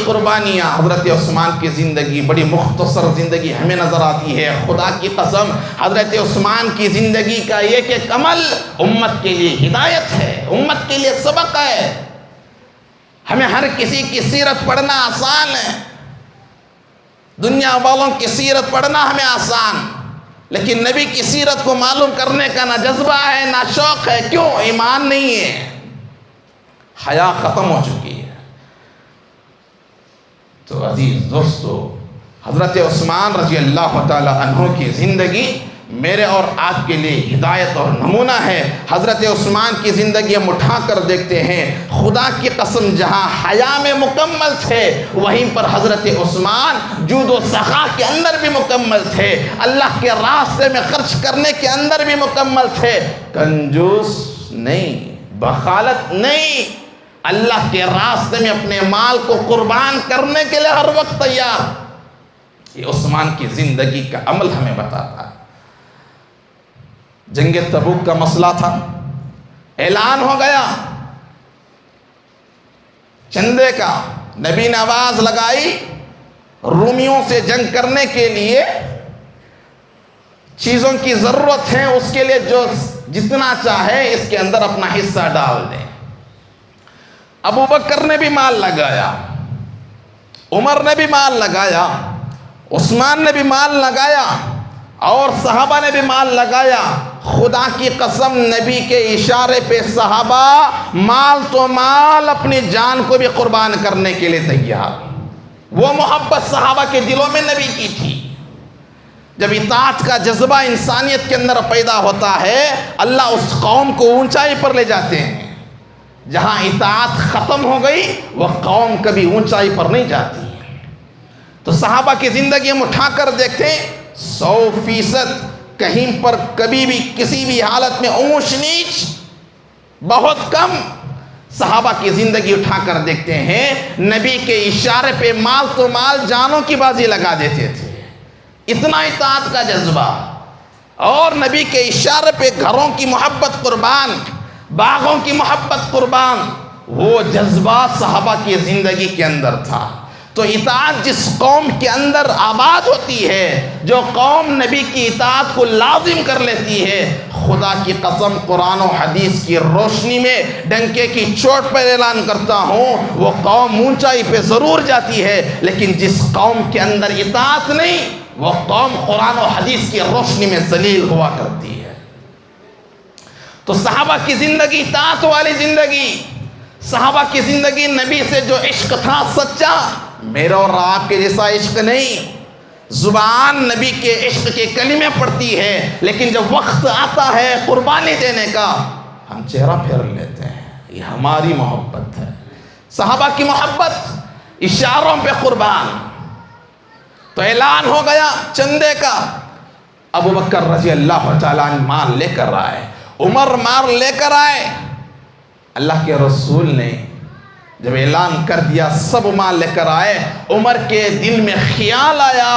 قربانیاں حضرت عثمان کی زندگی، بڑی مختصر زندگی ہمیں نظر آتی ہے۔ خدا کی قسم، حضرت عثمان کی زندگی کا ایک ایک عمل امت کے لیے ہدایت ہے، امت کے لیے سبق ہے۔ ہمیں ہر کسی کی سیرت پڑھنا آسان ہے، دنیا والوں کی سیرت پڑھنا ہمیں آسان، لیکن نبی کی سیرت کو معلوم کرنے کا نہ جذبہ ہے نہ شوق ہے۔ کیوں؟ ایمان نہیں ہے، حیا ختم ہو چکی ہے۔ تو عزیز دوستو، حضرت عثمان رضی اللہ تعالی عنہ کی زندگی میرے اور آپ کے لیے ہدایت اور نمونہ ہے۔ حضرت عثمان کی زندگی ہم اٹھا کر دیکھتے ہیں، خدا کی قسم جہاں حیا میں مکمل تھے وہیں پر حضرت عثمان جود و سخا کے اندر بھی مکمل تھے، اللہ کے راستے میں خرچ کرنے کے اندر بھی مکمل تھے، کنجوس نہیں، بخالت نہیں، اللہ کے راستے میں اپنے مال کو قربان کرنے کے لیے ہر وقت تیار۔ یہ عثمان کی زندگی کا عمل ہمیں بتاتا ہے۔ جنگ تبوک کا مسئلہ تھا، اعلان ہو گیا چندے کا، نبی نے آواز لگائی رومیوں سے جنگ کرنے کے لیے چیزوں کی ضرورت ہے، اس کے لیے جو جتنا چاہے اس کے اندر اپنا حصہ ڈال دیں۔ ابو بکر نے بھی مال لگایا، عمر نے بھی مال لگایا، عثمان نے بھی مال لگایا اور صحابہ نے بھی مال لگایا۔ خدا کی قسم نبی کے اشارے پہ صحابہ مال تو مال، اپنی جان کو بھی قربان کرنے کے لیے تیار۔ وہ محبت صحابہ کے دلوں میں نبی کی تھی۔ جب اطاعت کا جذبہ انسانیت کے اندر پیدا ہوتا ہے، اللہ اس قوم کو اونچائی پر لے جاتے ہیں۔ جہاں اطاعت ختم ہو گئی وہ قوم کبھی اونچائی پر نہیں جاتی. تو صحابہ کی زندگی ہم اٹھا کر دیکھیں 100% کہیں پر کبھی بھی کسی بھی حالت میں اونچ نیچ بہت کم. صحابہ کی زندگی اٹھا کر دیکھتے ہیں نبی کے اشارے پہ مال تو مال جانوں کی بازی لگا دیتے تھے. اتنا اطاعت کا جذبہ. اور نبی کے اشارے پہ گھروں کی محبت قربان, باغوں کی محبت قربان, وہ جذبہ صحابہ کی زندگی کے اندر تھا. تو اطاعت جس قوم کے اندر آباد ہوتی ہے, جو قوم نبی کی اطاعت کو لازم کر لیتی ہے, خدا کی قسم قرآن و حدیث کی روشنی میں ڈنکے کی چوٹ پر اعلان کرتا ہوں, وہ قوم اونچائی پہ ضرور جاتی ہے, لیکن جس قوم کے اندر اطاعت نہیں وہ قوم قرآن و حدیث کی روشنی میں ذلیل ہوا کرتی ہے. تو صحابہ کی زندگی اطاعت والی زندگی. صحابہ کی زندگی نبی سے جو عشق تھا سچا, میرا اور آپ کے جیسا عشق نہیں. زبان نبی کے عشق کے کلمے پڑتی ہے, لیکن جب وقت آتا ہے قربانی دینے کا ہم چہرہ پھیر لیتے ہیں. یہ ہماری محبت ہے. صحابہ کی محبت اشاروں پہ قربان. تو اعلان ہو گیا چندے کا. ابو بکر رضی اللہ تعالیٰ عنہ مال لے کر آئے, عمر مال لے کر آئے. اللہ کے رسول نے جب اعلان کر دیا سب مال لے کر آئے, عمر کے دل میں خیال آیا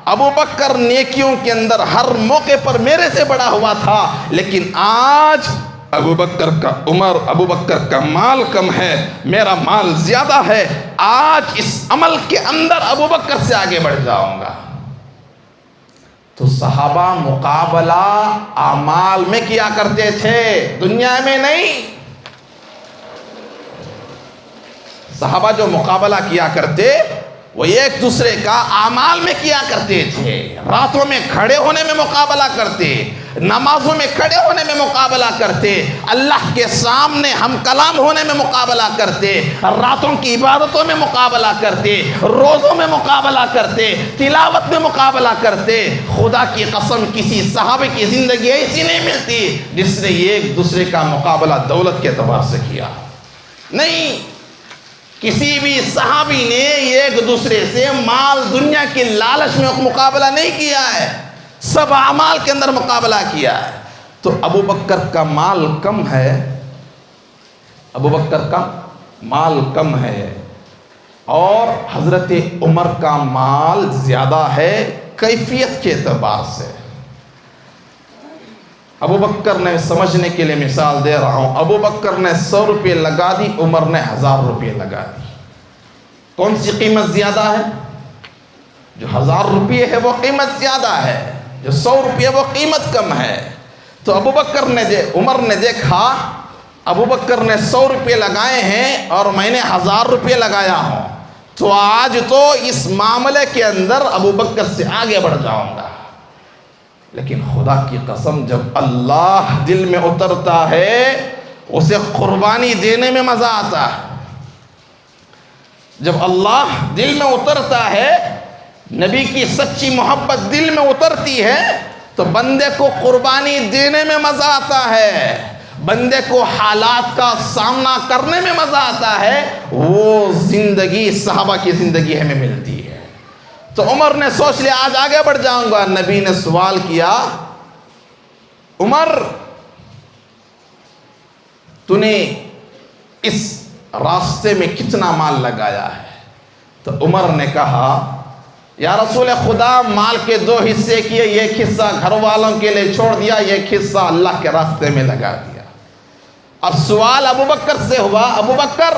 ابو بکر نیکیوں کے اندر ہر موقع پر میرے سے بڑا ہوا تھا, لیکن آج ابو بکر کا مال کم ہے, میرا مال زیادہ ہے. آج اس عمل کے اندر ابو بکر سے آگے بڑھ جاؤں گا. تو صحابہ مقابلہ اعمال میں کیا کرتے تھے, دنیا میں نہیں. صحابہ جو مقابلہ کیا کرتے وہ ایک دوسرے کا اعمال میں کیا کرتے تھے. راتوں میں کھڑے ہونے میں مقابلہ کرتے, نمازوں میں کھڑے ہونے میں مقابلہ کرتے, اللہ کے سامنے ہم کلام ہونے میں مقابلہ کرتے, راتوں کی عبادتوں میں مقابلہ کرتے, روزوں میں مقابلہ کرتے, تلاوت میں مقابلہ کرتے. خدا کی قسم کسی صحابہ کی زندگی ایسی نہیں ملتی جس نے ایک دوسرے کا مقابلہ دولت کے اعتبار سے کیا. نہیں, کسی بھی صحابی نے ایک دوسرے سے مال دنیا کی لالچ میں مقابلہ نہیں کیا ہے, سب اعمال کے اندر مقابلہ کیا ہے. تو ابو بکر کا مال کم ہے, ابو بکر کا مال کم ہے اور حضرت عمر کا مال زیادہ ہے کیفیت کے اعتبار سے. ابو بکر نے سمجھنے کے لیے مثال دے رہا ہوں, ابو بکر نے 100 روپے لگا دی, عمر نے 1000 روپے لگا دی. کون سی قیمت زیادہ ہے؟ جو 1000 روپے ہے وہ قیمت زیادہ ہے, جو 100 روپے وہ قیمت کم ہے. تو عمر نے دیکھا ابو بکر نے 100 روپے لگائے ہیں اور میں نے 1000 روپے لگایا ہوں, تو آج تو اس معاملے کے اندر ابو بکر سے آگے بڑھ جاؤں گا. لیکن خدا کی قسم جب اللہ دل میں اترتا ہے اسے قربانی دینے میں مزہ آتا ہے. جب اللہ دل میں اترتا ہے, نبی کی سچی محبت دل میں اترتی ہے, تو بندے کو قربانی دینے میں مزہ آتا ہے, بندے کو حالات کا سامنا کرنے میں مزہ آتا ہے. وہ زندگی صحابہ کی زندگی ہمیں ملتی ہے. تو عمر نے سوچ لیا آج آگے بڑھ جاؤں گا. نبی نے سوال کیا, عمر تو نے اس راستے میں کتنا مال لگایا ہے؟ تو عمر نے کہا یا رسول خدا, مال کے 2 حصے کیے, ایک حصہ گھر والوں کے لیے چھوڑ دیا, ایک حصہ اللہ کے راستے میں لگا دیا. اب سوال ابو بکر سے ہوا, ابو بکر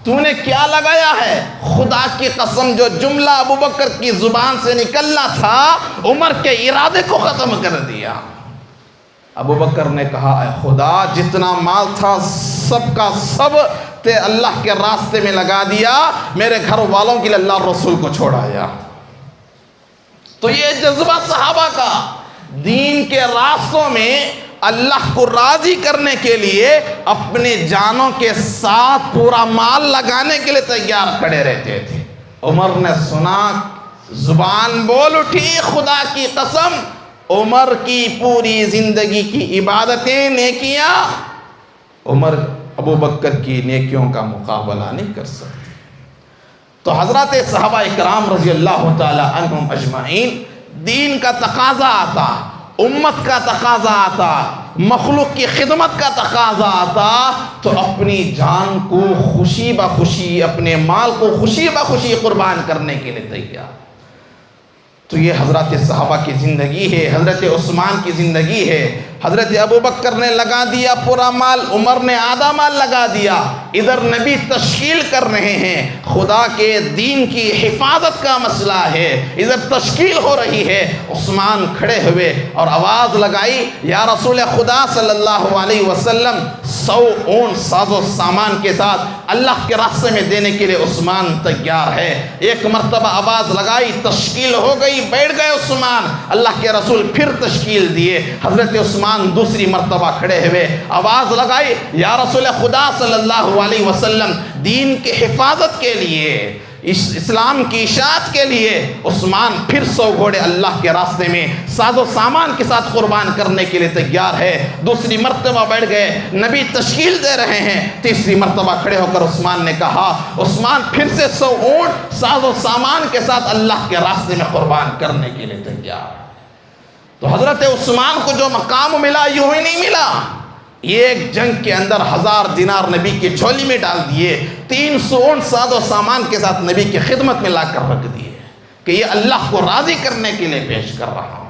تو نے کیا لگایا ہے؟ خدا کی قسم جو جملہ ابو بکر کی زبان سے نکلنا تھا عمر کے ارادے کو ختم کر دیا. ابو بکر نے کہا اے خدا, جتنا مال تھا سب کا سب تے اللہ کے راستے میں لگا دیا, میرے گھر والوں کے لیے اللہ رسول کو چھوڑایا. تو یہ جذبہ صحابہ کا دین کے راستوں میں اللہ کو راضی کرنے کے لیے اپنے جانوں کے ساتھ پورا مال لگانے کے لیے تیار کھڑے رہتے تھے. عمر نے سنا, زبان بول اٹھی, خدا کی قسم عمر کی پوری زندگی کی عبادتیں نیکیاں عمر ابو بکر کی نیکیوں کا مقابلہ نہیں کر سکتے۔ تو حضرات صحابہ اکرام رضی اللہ تعالی عنہم اجمعین، دین کا تقاضا آتا، امت کا تقاضا آتا، مخلوق کی خدمت کا تقاضا آتا تو اپنی جان کو خوشی بخوشی، اپنے مال کو خوشی بخوشی قربان کرنے کے لیے تیار۔ تو یہ حضرات صحابہ کی زندگی ہے، حضرت عثمان کی زندگی ہے۔ حضرت ابو بکر نے لگا دیا پورا مال، عمر نے آدھا مال لگا دیا۔ ادھر نبی تشکیل کر رہے ہیں، خدا کے دین کی حفاظت کا مسئلہ ہے، ادھر تشکیل ہو رہی ہے۔ عثمان کھڑے ہوئے اور آواز لگائی، یا رسول خدا صلی اللہ علیہ وسلم، 100 اونٹ ساز و سامان کے ساتھ اللہ کے راستے میں دینے کے لیے عثمان تیار ہے۔ ایک مرتبہ آواز لگائی، تشکیل ہو گئی، بیٹھ گئے عثمان۔ اللہ کے رسول پھر تشکیل دیے، حضرت عثمان دوسری مرتبہ کھڑے ہوئے، آواز لگائی، یا رسول خدا صلی اللہ علیہ وسلم، دین کی حفاظت کے لیے، اسلام کی اشاعت کے لیے عثمان پھر 100 گھوڑے اللہ کے راستے میں ساز و سامان کے ساتھ قربان کرنے کے لیے تیار ہے۔ دوسری مرتبہ بیٹھ گئے، نبی تشکیل دے رہے ہیں۔ تیسری مرتبہ کھڑے ہو کر عثمان نے کہا، عثمان پھر سے 100 اونٹ ساز و سامان کے ساتھ اللہ کے راستے میں قربان کرنے کے لیے تیار۔ تو حضرت عثمان کو جو مقام ملا یوں ہی نہیں ملا، یہ ایک جنگ کے اندر 1000 دینار نبی کی جھولی میں ڈال دیے، 300 اونٹ ساز و سامان کے ساتھ نبی کی خدمت میں لا کر رکھ دیے کہ یہ اللہ کو راضی کرنے کے لیے پیش کر رہا ہوں۔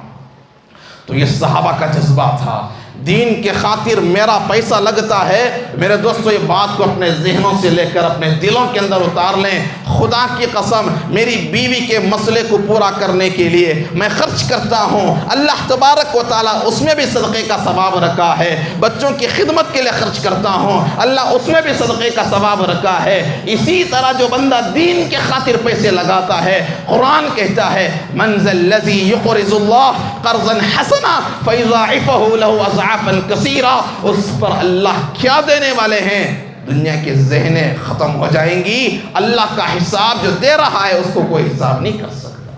تو یہ صحابہ کا جذبہ تھا، دین کے خاطر میرا پیسہ لگتا ہے۔ میرے دوستو، یہ بات کو اپنے ذہنوں سے لے کر اپنے دلوں کے اندر اتار لیں۔ خدا کی قسم، میری بیوی کے مسئلے کو پورا کرنے کے لیے میں خرچ کرتا ہوں، اللہ تبارک و تعالیٰ اس میں بھی صدقے کا ثواب رکھا ہے۔ بچوں کی خدمت کے لیے خرچ کرتا ہوں، اللہ اس میں بھی صدقے کا ثواب رکھا ہے۔ اسی طرح جو بندہ دین کے خاطر پیسے لگاتا ہے، قرآن کہتا ہے، من ذا الذی یقرض اللہ قرضا حسنا فیضاعفہ لہ اضعافا کثیرا، اس پر اللہ کیا دینے والے ہیں؟ دنیا کے ذہنیں ختم ہو جائیں گی، اللہ کا حساب جو دے رہا ہے اس کو کوئی حساب نہیں کر سکتا۔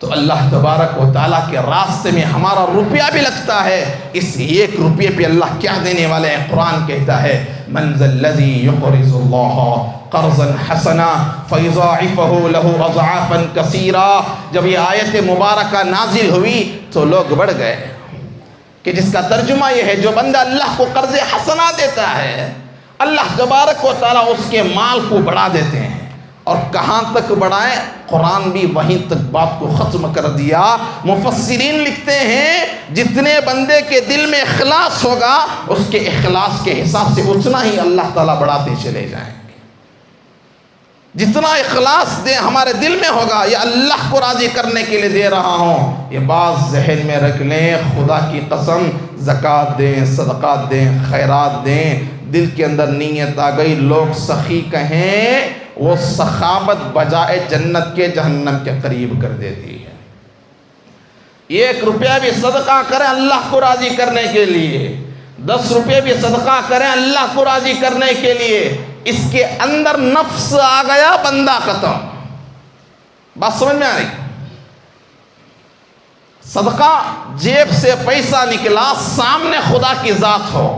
تو اللہ تبارک و تعالیٰ کے راستے میں ہمارا روپیہ بھی لگتا ہے، اس 1 روپے پہ اللہ کیا دینے والے ہیں؟ قرآن کہتا ہے، من ذا الذی یقرض اللہ قرضا حسنا فیضاعفہ لہ اضعافا کثیرا۔ جب یہ آیت مبارکہ نازل ہوئی تو لوگ بڑھ گئے کہ جس کا ترجمہ یہ ہے، جو بندہ اللہ کو قرض حسنا دیتا ہے، اللہ تبارک و تعالیٰ اس کے مال کو بڑھا دیتے ہیں۔ اور کہاں تک بڑھائیں؟ قرآن بھی وہیں تک بات کو ختم کر دیا۔ مفسرین لکھتے ہیں، جتنے بندے کے دل میں اخلاص ہوگا، اس کے اخلاص کے حساب سے اتنا ہی اللہ تعالیٰ بڑھاتے چلے جائیں گے۔ جتنا اخلاص دے ہمارے دل میں ہوگا، یہ اللہ کو راضی کرنے کے لیے دے رہا ہوں، یہ بات ذہن میں رکھ لیں۔ خدا کی قسم، زکوٰۃ دیں، صدقات دیں، خیرات دیں، دل کے اندر نیت آ گئی، لوگ سخی کہیں، وہ سخاوت بجائے جنت کے جہنم کے قریب کر دیتی ہے۔ 1 روپیہ بھی صدقہ کریں اللہ کو راضی کرنے کے لیے، 10 روپے بھی صدقہ کریں اللہ کو راضی کرنے کے لیے، اس کے اندر نفس آ گیا، بندہ ختم۔ بات سمجھ میں آ رہی؟ صدقہ جیب سے پیسہ نکلا، سامنے خدا کی ذات ہو،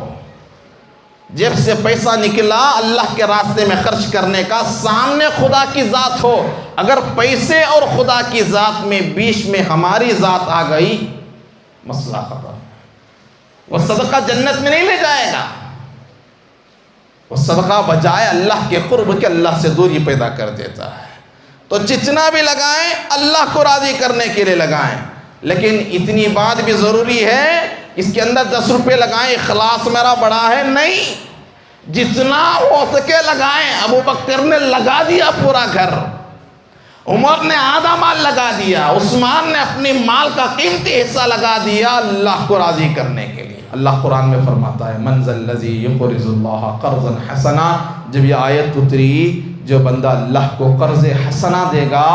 جیب سے پیسہ نکلا اللہ کے راستے میں خرچ کرنے کا، سامنے خدا کی ذات ہو۔ اگر پیسے اور خدا کی ذات میں بیچ میں ہماری ذات آ گئی، مسئلہ ختم۔ وہ صدقہ جنت میں نہیں لے جائے گا، وہ صدقہ بجائے اللہ کے قرب کے اللہ سے دوری پیدا کر دیتا ہے۔ تو جتنا بھی لگائیں اللہ کو راضی کرنے کے لیے لگائیں، لیکن اتنی بات بھی ضروری ہے، اس کے اندر 10 روپے لگائیں اخلاص میرا بڑا ہے، نہیں، جتنا ہو سکے لگائیں۔ ابو بکر نے لگا دیا پورا گھر، عمر نے آدھا مال لگا دیا، عثمان نے اپنی مال کا قیمتی حصہ لگا دیا اللہ کو راضی کرنے کے لیے۔ اللہ قرآن میں فرماتا ہے، من ذا الذی یقرض اللہ قرضا حسنا۔ جب یہ آیت اتری، جو بندہ اللہ کو قرض حسنا دے گا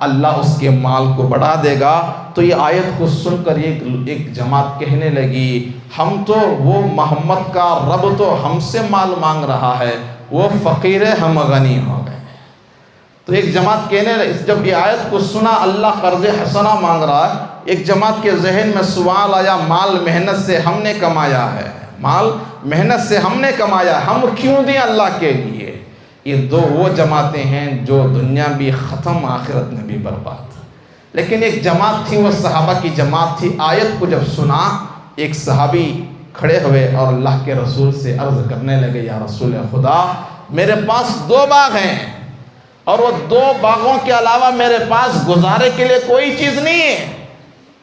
اللہ اس کے مال کو بڑھا دے گا، تو یہ آیت کو سن کر ایک جماعت کہنے لگی، ہم تو، وہ محمد کا رب تو ہم سے مال مانگ رہا ہے، وہ فقیر ہے، ہم غنی ہو گئے۔ تو ایک جماعت کہنے لگی، جب یہ آیت کو سنا اللہ قرض حسنا مانگ رہا ہے، ایک جماعت کے ذہن میں سوال آیا، مال محنت سے ہم نے کمایا ہے، مال محنت سے ہم نے کمایا، ہم کیوں دیں اللہ کے لیے؟ یہ دو وہ جماعتیں ہیں جو دنیا بھی ختم آخرت میں بھی برباد۔ لیکن ایک جماعت تھی، وہ صحابہ کی جماعت تھی۔ آیت کو جب سنا، ایک صحابی کھڑے ہوئے اور اللہ کے رسول سے عرض کرنے لگے، یا رسول خدا، میرے پاس 2 باغ ہیں اور وہ 2 باغوں کے علاوہ میرے پاس گزارے کے لیے کوئی چیز نہیں ہے،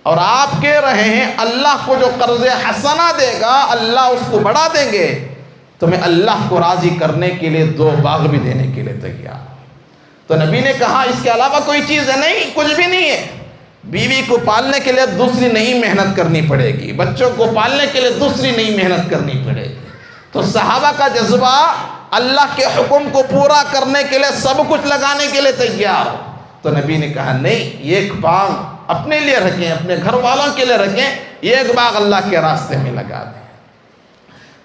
اور آپ کہہ رہے ہیں اللہ کو جو قرض حسنہ دے گا اللہ اس کو بڑھا دیں گے، تو میں اللہ کو راضی کرنے کے لیے 2 باغ بھی دینے کے لیے تیار۔ تو نبی نے کہا اس کے علاوہ کوئی چیز ہے نہیں، کچھ بھی نہیں ہے۔ بیوی کو پالنے کے لیے دوسری نئی محنت کرنی پڑے گی، بچوں کو پالنے کے لیے دوسری نئی محنت کرنی پڑے گی۔ تو صحابہ کا جذبہ اللہ کے حکم کو پورا کرنے کے لیے سب کچھ لگانے کے لیے تیار۔ تو نبی نے کہا نہیں، ایک باغ اپنے لیے رکھیں، اپنے گھر والوں کے لیے رکھیں، ایک باغ اللہ کے راستے میں لگا دیں۔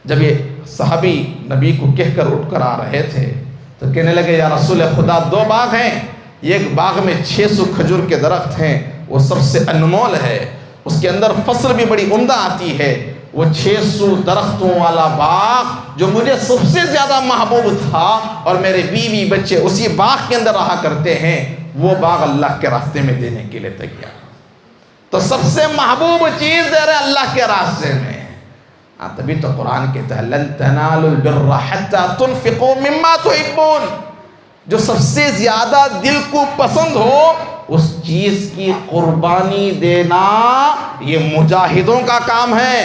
جب یہ صحابی نبی کو کہہ کر اٹھ کر آ رہے تھے تو کہنے لگے، یا رسول خدا 2 باغ ہیں، ایک باغ میں 600 کھجور کے درخت ہیں، وہ سب سے انمول ہے، اس کے اندر فصل بھی بڑی عمدہ آتی ہے۔ وہ 600 درختوں والا باغ جو مجھے سب سے زیادہ محبوب تھا اور میرے بیوی بچے اسی باغ کے اندر رہا کرتے ہیں، وہ باغ اللہ کے راستے میں دینے کے لیے تیار۔ تو سب سے محبوب چیز دے رہے اللہ کے راستے میں۔ تبھی تو قرآن کہتا ہے لن تنالوا البر حتى تنفقوا مما تحبون، جو سب سے زیادہ دل کو پسند ہو اس چیز کی قربانی دینا، یہ مجاہدوں کا کام ہے،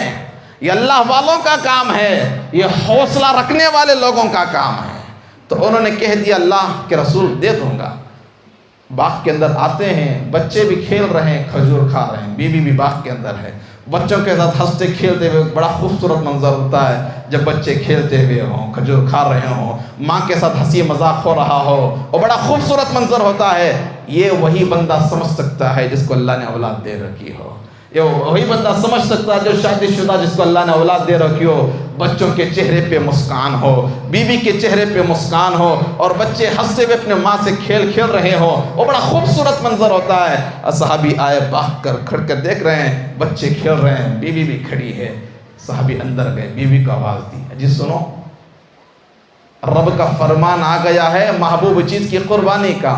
یہ اللہ والوں کا کام ہے، یہ حوصلہ رکھنے والے لوگوں کا کام ہے۔ تو انہوں نے کہہ دیا اللہ کے رسول دے دوں گا۔ باغ کے اندر آتے ہیں، بچے بھی کھیل رہے ہیں، کھجور کھا رہے ہیں، بیوی بھی باغ کے اندر ہے، بچوں کے ساتھ ہنستے کھیلتے ہوئے، بڑا خوبصورت منظر ہوتا ہے جب بچے کھیلتے ہوئے ہوں، کھجور کھا رہے ہوں، ماں کے ساتھ ہنسی مذاق ہو رہا ہو، اور بڑا خوبصورت منظر ہوتا ہے۔ یہ وہی بندہ سمجھ سکتا ہے جس کو اللہ نے اولاد دے رکھی ہو، یہ وہی بندہ سمجھ سکتا ہے جو شادی شدہ جس کو اللہ نے اولاد دے رکھی ہو، بچوں کے چہرے پہ مسکان ہو، بیوی کے چہرے پہ مسکان ہو، اور بچے ہنستے ہوئے اپنے ماں سے کھیل رہے ہوں، وہ بڑا خوبصورت منظر ہوتا ہے۔ صحابی آئے، باغ کر کھڑ کر دیکھ رہے ہیں، بچے کھیل رہے ہیں، بیوی بھی کھڑی ہے۔ صحابی اندر گئے، بیوی کو آواز دی، جی سنو، رب کا فرمان آ گیا ہے محبوب چیز کی قربانی کا،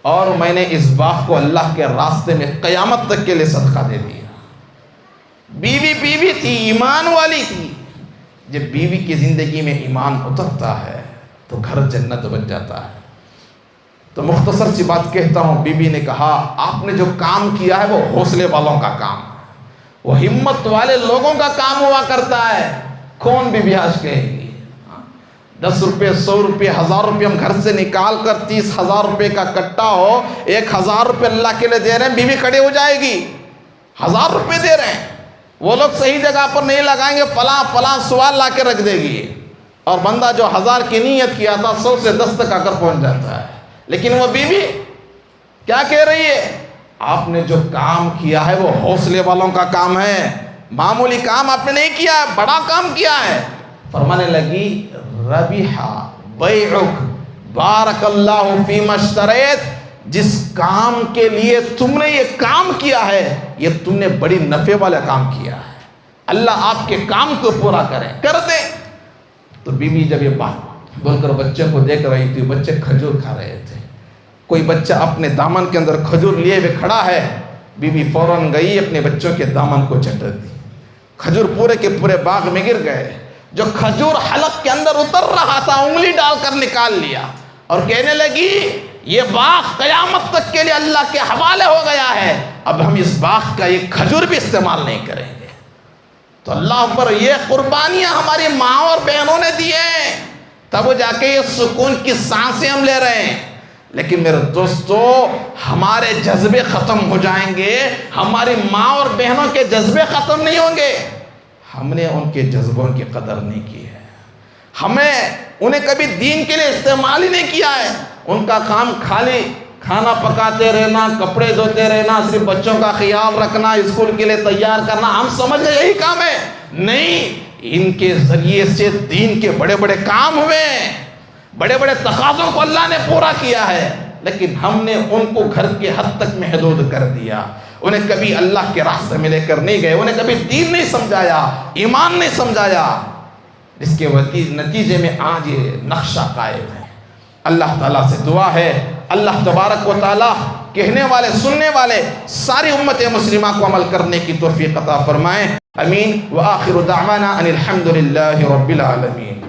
اور میں نے اس باغ کو اللہ کے راستے میں قیامت تک کے لیے صدقہ دے دیا۔ بیوی تھی، ایمان والی تھی۔ جب بیوی کی زندگی میں ایمان اترتا ہے تو گھر جنت بن جاتا ہے۔ تو مختصر سی بات کہتا ہوں، بیوی نے کہا آپ نے جو کام کیا ہے وہ حوصلے والوں کا کام ہے، وہ ہمت والے لوگوں کا کام ہوا کرتا ہے۔ کون بھی بیاج کہے گی؟ 10 روپے، 100 روپے، 1000 روپے ہم گھر سے نکال کر 30,000 روپے کا کٹا ہو، 1000 روپے اللہ کے لیے دے رہے ہیں، بیوی کھڑی ہو جائے گی، 1000 روپے دے رہے ہیں، وہ لوگ صحیح جگہ پر نہیں لگائیں گے، فلاں سوال لا کے رکھ دے گی، اور بندہ جو 1000 کی نیت کیا تھا 100 سے 10 تک آ کر پہنچ جاتا ہے۔ لیکن وہ بیوی کیا کہہ رہی ہے؟ آپ نے جو کام کیا ہے وہ حوصلے والوں کا کام ہے، معمولی کام آپ نے نہیں کیا ہے، بڑا کام کیا ہے۔ فرمانے لگی ربیحا بیعک بارک اللہ فیما اشتریت، جس کام کے لیے تم نے یہ کام کیا ہے یہ تم نے بڑی نفع والا کام کیا ہے، اللہ آپ کے کام کو پورا کر دے۔ تو بیوی جب یہ بات بول کر بچوں کو دیکھ رہی تھی، بچے کھجور کھا رہے تھے، کوئی بچہ اپنے دامن کے اندر کھجور لیے ہوئے کھڑا ہے، بیوی فوراً گئی اپنے بچوں کے دامن کو چٹک دی، کھجور پورے کے پورے باغ میں گر گئے۔ جو کھجور حلق کے اندر اتر رہا تھا انگلی ڈال کر نکال لیا، اور کہنے لگی یہ باغ قیامت تک کے لیے اللہ کے حوالے ہو گیا ہے، اب ہم اس باغ کا یہ کھجور بھی استعمال نہیں کریں گے۔ تو اللہ پر یہ قربانیاں ہماری ماں اور بہنوں نے دی ہیں، تب جا کے یہ سکون کی سانسیں ہم لے رہے ہیں۔ لیکن میرے دوستو، ہمارے جذبے ختم ہو جائیں گے، ہماری ماں اور بہنوں کے جذبے ختم نہیں ہوں گے۔ ہم نے ان کے جذبوں کی قدر نہیں کی ہے، ہمیں انہیں کبھی دین کے لیے استعمال ہی نہیں کیا ہے۔ ان کا کام خالی کھانا پکاتے رہنا، کپڑے دھوتے رہنا، صرف بچوں کا خیال رکھنا، اسکول کے لیے تیار کرنا، ہم سمجھ گئے یہی کام ہے۔ نہیں، ان کے ذریعے سے دین کے بڑے بڑے کام ہوئے، بڑے بڑے تقاضوں کو اللہ نے پورا کیا ہے، لیکن ہم نے ان کو گھر کے حد تک محدود کر دیا۔ انہیں کبھی اللہ کے راستے میں لے کر نہیں گئے، انہیں کبھی دین نہیں سمجھایا، ایمان نہیں سمجھایا، جس کے نتیجے میں آج یہ نقشہ قائم ہے۔ اللہ تعالیٰ سے دعا ہے اللہ تبارک و تعالیٰ کہنے والے سننے والے ساری امت مسلمہ کو عمل کرنے کی توفیق عطا فرمائیں، امین۔ وآخر دعوانا ان الحمد للہ رب العالمین۔